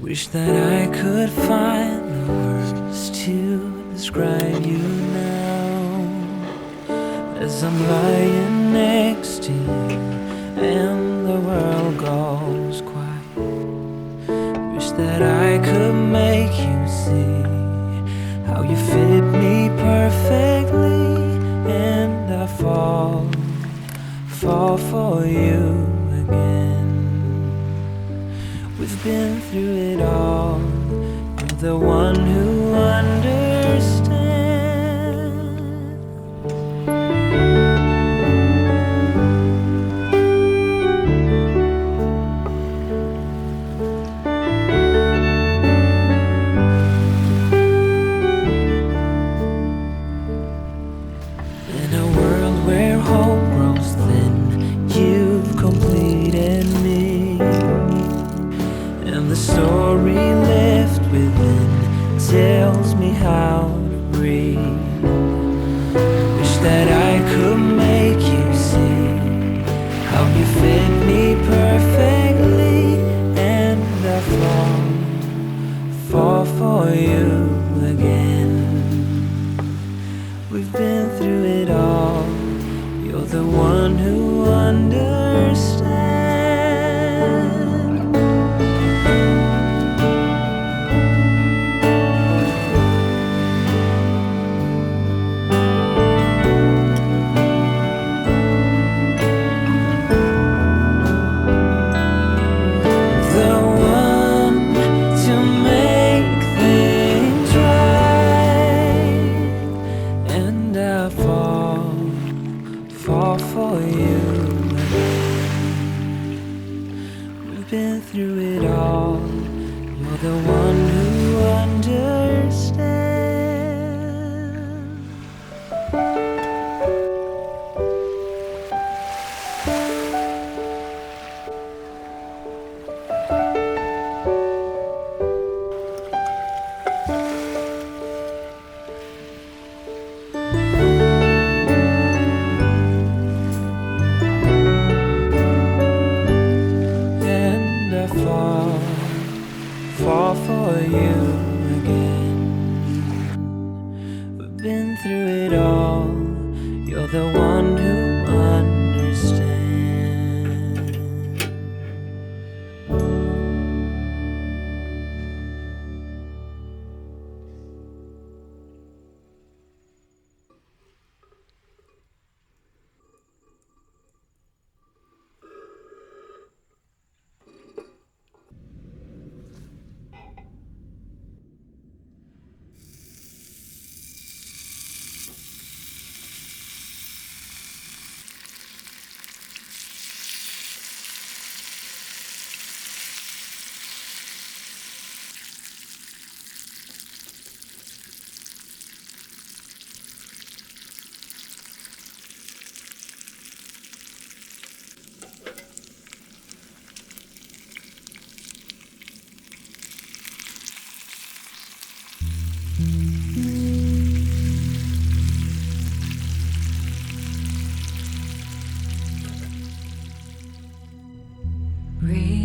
Wish that I could find the words to describe you now, as I'm lying next to you and the world goes quiet. Wish that I could make you see how you fit me perfectly, and I fall for you again. We've been through it all. You're the one who understands. In a world where hope grows thin, you've completed me, and the story left within tells me how to breathe. Wish that I could make you see how you fit me perfectly, and I fall for you again. We've been through it all. You're the one who understands. Been through it all. You're the one who understands. Fall for you again. We've been through it all. You're the one who understands. Breathe.